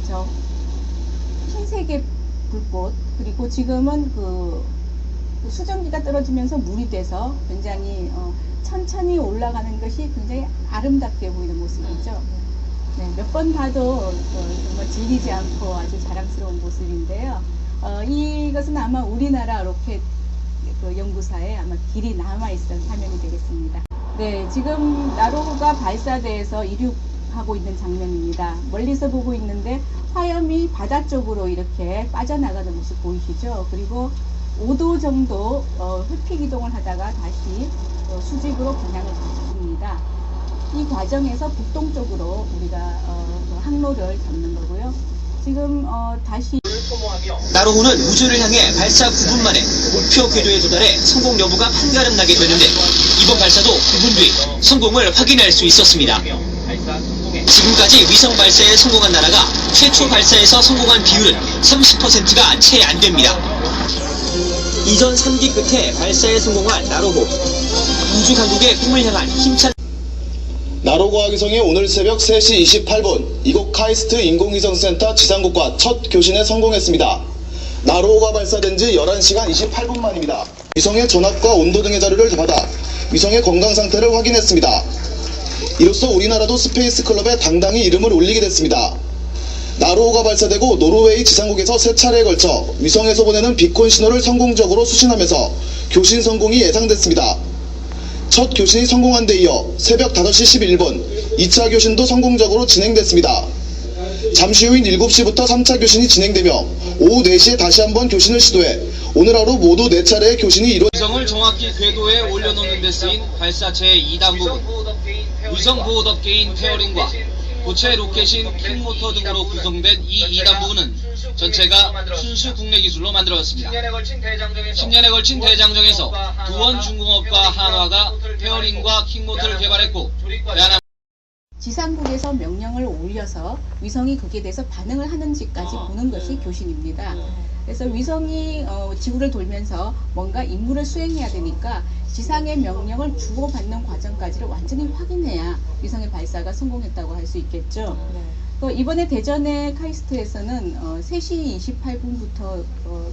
저 흰색의 불꽃, 그리고 지금은 그 수증기가 떨어지면서 물이 돼서 굉장히 천천히 올라가는 것이 굉장히 아름답게 보이는 모습이죠. 네, 몇 번 봐도 정말 질리지 않고 아주 자랑스러운 모습인데요. 이것은 아마 우리나라 로켓 그 연구사에 아마 길이 남아있던 화면이 되겠습니다. 네, 지금 나로호가 발사대에서 이륙하고 있는 장면입니다. 멀리서 보고 있는데 화염이 바다 쪽으로 이렇게 빠져나가는 모습 보이시죠? 그리고 5도 정도 회피 기동을 하다가 다시 수직으로 방향을 바꿉니다. 이 과정에서 북동쪽으로 우리가 항로를 잡는 거고요. 지금 다시 나로호는 우주를 향해 발사 9분 만에 목표 궤도에 도달해 성공 여부가 판가름 나게 되는데 이번 발사도 9분 뒤 성공을 확인할 수 있었습니다. 지금까지 위성 발사에 성공한 나라가 최초 발사에서 성공한 비율은 30%가 채 안 됩니다. 이전 3기 끝에 발사에 성공한 나로호. 우주 강국의 꿈을 향한 힘찬 나로과학위성이 오늘 새벽 3시 28분 이곳 카이스트 인공위성센터 지상국과 첫 교신에 성공했습니다. 나로호가 발사된 지 11시간 28분 만입니다. 위성의 전압과 온도 등의 자료를 받아 위성의 건강 상태를 확인했습니다. 이로써 우리나라도 스페이스 클럽에 당당히 이름을 올리게 됐습니다. 나로호가 발사되고 노르웨이 지상국에서 3차례에 걸쳐 위성에서 보내는 비콘 신호를 성공적으로 수신하면서 교신 성공이 예상됐습니다. 첫 교신이 성공한 데 이어 새벽 5시 11분 2차 교신도 성공적으로 진행됐습니다. 잠시 후인 7시부터 3차 교신이 진행되며 오후 4시에 다시 한번 교신을 시도해 오늘 하루 모두 4차례의 교신이 위성을 정확히 궤도에 올려놓는 데 쓰인 발사체의 2단 부분, 위성 보호덮개인 페어링과 고체 로켓인 킹모터 등으로 구성된 이 2단 부분은 전체가 순수 국내 기술로 만들어졌습니다. 10년에 걸친 대장정에서 두원중공업과 한화가 페어링과 킹모터를 개발했고 지상국에서 명령을 올려서 위성이 거기에 대해서 반응을 하는지까지 보는 것이 교신입니다. 그래서 위성이 지구를 돌면서 뭔가 임무를 수행해야 되니까 지상의 명령을 주고받는 과정까지를 완전히 확인해야 위성의 발사가 성공했다고 할 수 있겠죠. 이번에 대전의 카이스트에서는 3시 28분부터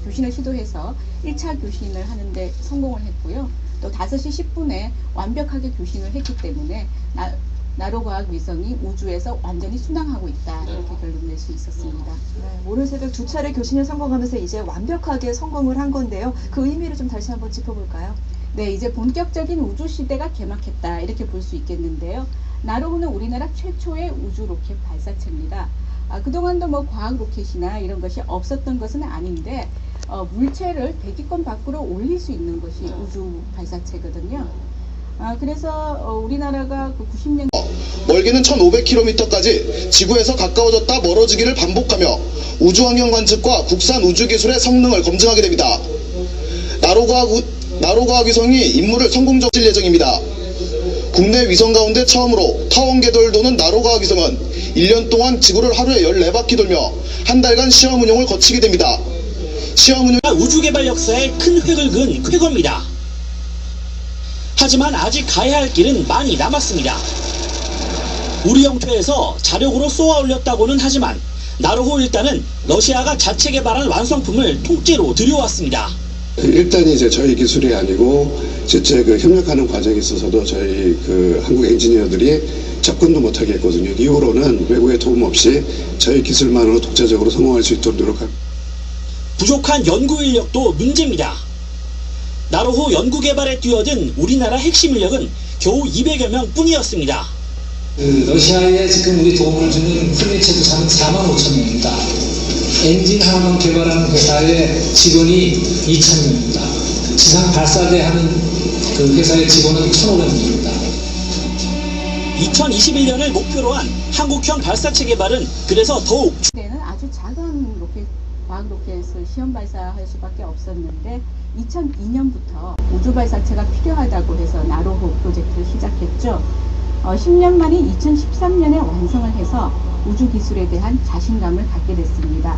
교신을 시도해서 1차 교신을 하는데 성공을 했고요. 또 5시 10분에 완벽하게 교신을 했기 때문에 나로과학 위성이 우주에서 완전히 순항하고 있다, 이렇게 결론 낼 수 있었습니다. 오늘 새벽 2차례 교신을 성공하면서 이제 완벽하게 성공을 한 건데요. 그 의미를 좀 다시 한번 짚어볼까요? 네, 이제 본격적인 우주 시대가 개막했다, 이렇게 볼 수 있겠는데요. 나로호는 우리나라 최초의 우주 로켓 발사체입니다. 그동안도 뭐 과학 로켓이나 이런 것이 없었던 것은 아닌데 물체를 대기권 밖으로 올릴 수 있는 것이 우주 발사체거든요. 그래서 우리나라가 그 90년 멀게는 1500km까지 지구에서 가까워졌다 멀어지기를 반복하며 우주환경 관측과 국산 우주기술의 성능을 검증하게 됩니다. 나로과학 위성이 임무를 성공적으로 질 예정입니다. 국내 위성 가운데 처음으로 타원 궤도를 도는 나로과학 위성은 1년 동안 지구를 하루에 14바퀴 돌며 한 달간 시험 운용을 거치게 됩니다. 시험 운용 우주 개발 역사에 큰 획을 그은 쾌거입니다. 하지만 아직 가야 할 길은 많이 남았습니다. 우리 영토에서 자력으로 쏘아 올렸다고는 하지만 나로호 1단은 러시아가 자체 개발한 완성품을 통째로 들여왔습니다. 일단은 이제 저희 기술이 아니고 실제 그 협력하는 과정에 있어서도 저희 그 한국 엔지니어들이 접근도 못하게 했거든요. 이후로는 외국의 도움 없이 저희 기술만으로 독자적으로 성공할 수 있도록 노력합니다. 부족한 연구 인력도 문제입니다. 나로호 연구 개발에 뛰어든 우리나라 핵심 인력은 겨우 200여 명 뿐이었습니다. 러시아에 지금 우리 도움을 주는 훈련체 부사는 45,000명입니다. 엔진 하나만 개발하는 회사의 직원이 2,000명입니다. 지상 발사대 하는 그 회사의 직원은 1,500명입니다. 2021년을 목표로 한 한국형 발사체 개발은 그래서 더욱 때는 아주 작은 로켓, 과학 로켓을 시험 발사할 수밖에 없었는데 2002년부터 우주 발사체가 필요하다고 해서 나로호 프로젝트를 시작했죠. 10년 만인 2013년에 완성을 해서 우주 기술에 대한 자신감을 갖게 됐습니다.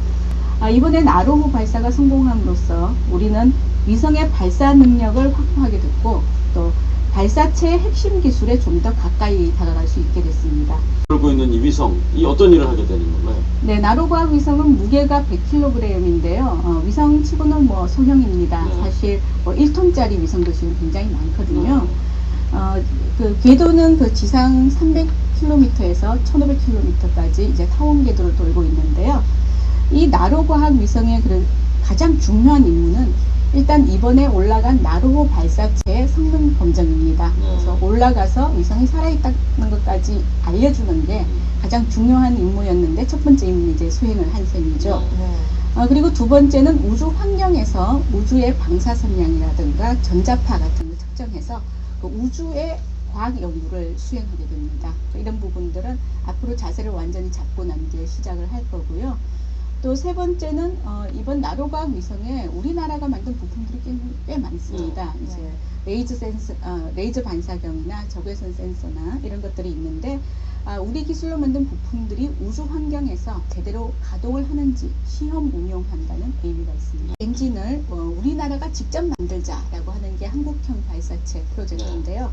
이번에 나로호 발사가 성공함으로써 우리는 위성의 발사 능력을 확보하게 됐고 또 발사체의 핵심 기술에 좀 더 가까이 다가갈 수 있게 됐습니다. 들고 있는 이 위성이 어떤 일을 하게 되는 건가요? 네, 나로과학 위성은 무게가 100kg인데요. 위성치고는 뭐 소형입니다. 네. 사실 뭐 1톤짜리 위성도 지금 굉장히 많거든요. 그 궤도는 그 지상 300km에서 1500km까지 이제 타원 궤도를 돌고 있는데요. 이 나로과학 위성의 가장 중요한 임무는 일단 이번에 올라간 나로호 발사체의 성능 검증입니다. 그래서 올라가서 위성이 살아있다는 것까지 알려주는 게 가장 중요한 임무였는데 첫 번째 임무는 이제 수행을 한 셈이죠. 그리고 두 번째는 우주 환경에서 우주의 방사선량이라든가 전자파 같은 걸 특정해서 그 우주의 과학 연구를 수행하게 됩니다. 이런 부분들은 앞으로 자세를 완전히 잡고 난 뒤에 시작을 할 거고요. 또 세 번째는 이번 나로과학 위성에 우리나라가 만든 부품들이 꽤 많습니다. 이제 레이저 반사경이나 적외선 센서나 이런 것들이 있는데 우리 기술로 만든 부품들이 우주 환경에서 제대로 가동을 하는지 시험 운용한다는 의미가 있습니다. 엔진을 우리나라가 직접 만들자라고 하는 게 한국형 발사체 프로젝트인데요.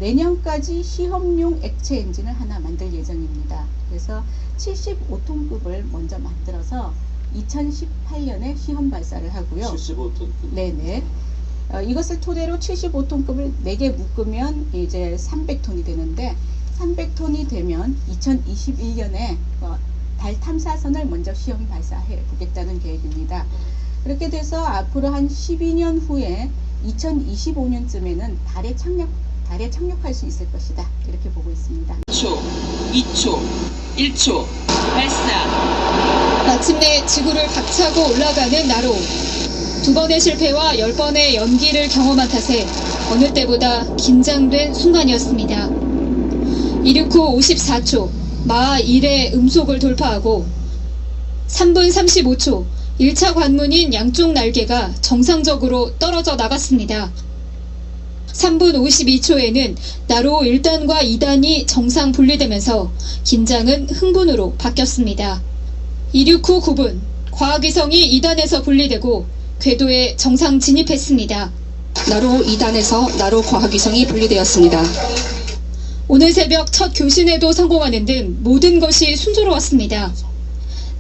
내년까지 시험용 액체 엔진을 하나 만들 예정입니다. 그래서 75톤급을 먼저 만들어서 2018년에 시험 발사를 하고요. 75톤. 네네. 이것을 토대로 75톤급을 4개 묶으면 이제 300톤이 되는데 300톤이 되면 2021년에 달 탐사선을 먼저 시험 발사해 보겠다는 계획입니다. 그렇게 돼서 앞으로 한 12년 후에 2025년쯤에는 달에 착륙할 수 있을 것이다. 이렇게 보고 있습니다. 1초, 2초, 1초, 발사. 마침내 지구를 박차고 올라가는 나로. 2번의 실패와 10번의 연기를 경험한 탓에 어느 때보다 긴장된 순간이었습니다. 이륙 후 54초, 마하 1의 음속을 돌파하고 3분 35초, 1차 관문인 양쪽 날개가 정상적으로 떨어져 나갔습니다. 3분 52초에는 나로 1단과 2단이 정상 분리되면서 긴장은 흥분으로 바뀌었습니다. 이륙 후 9분, 과학위성이 2단에서 분리되고 궤도에 정상 진입했습니다. 나로 2단에서 나로 과학위성이 분리되었습니다. 오늘 새벽 첫 교신에도 성공하는 등 모든 것이 순조로웠습니다.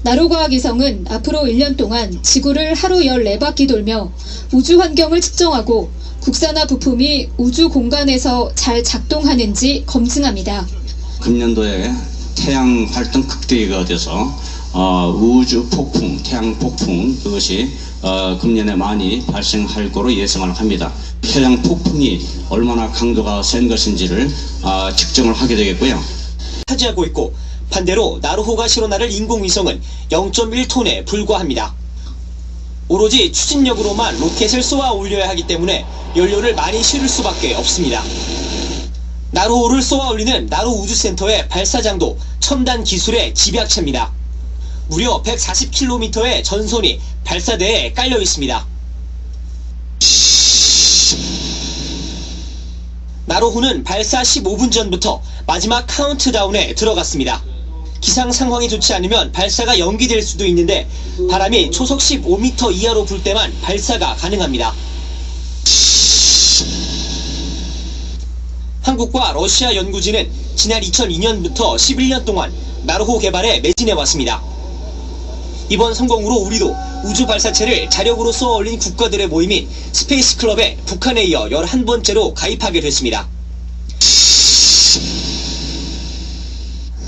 나로과학위성은 앞으로 1년 동안 지구를 하루 14바퀴 돌며 우주 환경을 측정하고 국산화 부품이 우주 공간에서 잘 작동하는지 검증합니다. 금년도에 태양 활동 극대기가 돼서 우주 폭풍, 태양 폭풍 그것이 금년에 많이 발생할 거로 예상을 합니다. 태양 폭풍이 얼마나 강도가 센 것인지를 측정을 하게 되겠고요. 차지하고 있고 반대로 나로호가 실어 나를 인공위성은 0.1톤에 불과합니다. 오로지 추진력으로만 로켓을 쏘아 올려야 하기 때문에 연료를 많이 실을 수밖에 없습니다. 나로호를 쏘아 올리는 나로 우주센터의 발사장도 첨단 기술의 집약체입니다. 무려 140km의 전선이 발사대에 깔려 있습니다. 나로호는 발사 15분 전부터 마지막 카운트다운에 들어갔습니다. 기상 상황이 좋지 않으면 발사가 연기될 수도 있는데 바람이 초속 15m 이하로 불 때만 발사가 가능합니다. 한국과 러시아 연구진은 지난 2002년부터 11년 동안 나로호 개발에 매진해 왔습니다. 이번 성공으로 우리도 우주 발사체를 자력으로 쏘아 올린 국가들의 모임인 스페이스 클럽에 북한에 이어 11번째로 가입하게 됐습니다.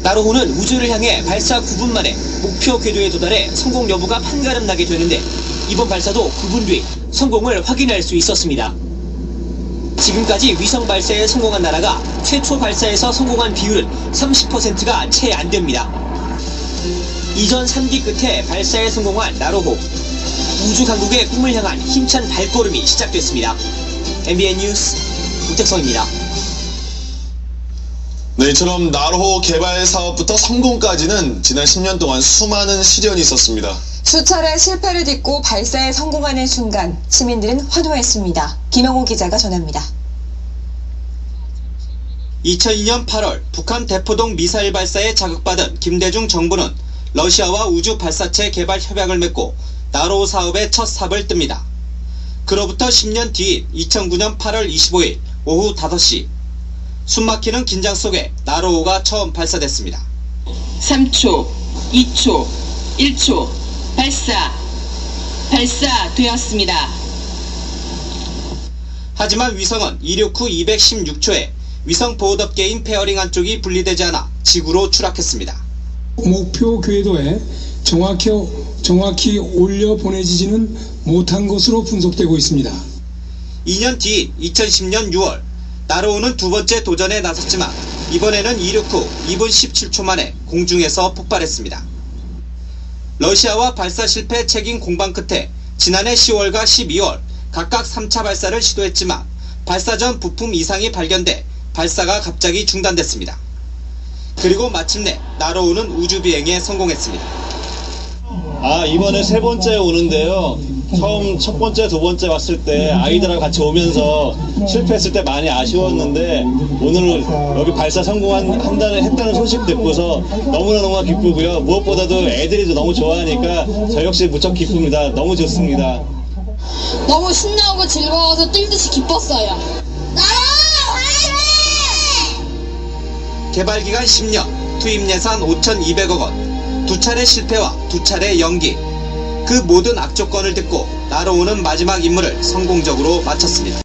나로호는 우주를 향해 발사 9분 만에 목표 궤도에 도달해 성공 여부가 판가름 나게 되는데 이번 발사도 9분 뒤 성공을 확인할 수 있었습니다. 지금까지 위성 발사에 성공한 나라가 최초 발사에서 성공한 비율은 30%가 채 안 됩니다. 이전 3기 끝에 발사에 성공한 나로호. 우주 강국의 꿈을 향한 힘찬 발걸음이 시작됐습니다. MBN 뉴스 우택성입니다. 네, 이처럼 나로호 개발 사업부터 성공까지는 지난 10년 동안 수많은 시련이 있었습니다. 수차례 실패를 딛고 발사에 성공하는 순간 시민들은 환호했습니다. 김영호 기자가 전합니다. 2002년 8월 북한 대포동 미사일 발사에 자극받은 김대중 정부는 러시아와 우주 발사체 개발 협약을 맺고 나로호 사업의 첫 삽을 뜹니다. 그로부터 10년 뒤인 2009년 8월 25일 오후 5시 숨막히는 긴장 속에 나로호가 처음 발사됐습니다. 3초, 2초, 1초, 발사되었습니다. 하지만 위성은 이륙 후 216초에 위성 보호덮개인 페어링 한쪽이 분리되지 않아 지구로 추락했습니다. 목표 궤도에 정확히 올려 보내지지는 못한 것으로 분석되고 있습니다. 2년 뒤인 2010년 6월 나로호는 두 번째 도전에 나섰지만 이번에는 이륙 후 2분 17초 만에 공중에서 폭발했습니다. 러시아와 발사 실패 책임 공방 끝에 지난해 10월과 12월 각각 3차 발사를 시도했지만 발사 전 부품 이상이 발견돼 발사가 갑자기 중단됐습니다. 그리고 마침내 나로호는 우주 비행에 성공했습니다. 이번에 세 번째 오는데요. 처음 첫 번째, 두 번째 왔을 때 아이들하고 같이 오면서 실패했을 때 많이 아쉬웠는데 오늘 여기 발사 했다는 소식 듣고서 너무나 기쁘고요. 무엇보다도 애들이 너무 좋아하니까 저 역시 무척 기쁩니다. 너무 좋습니다. 너무 신나고 즐거워서 뛸듯이 기뻤어요. 개발 기간 10년, 투입 예산 5,200억 원, 두 차례 실패와 두 차례 연기. 그 모든 악조건을 딛고 나로호는 마지막 임무를 성공적으로 마쳤습니다.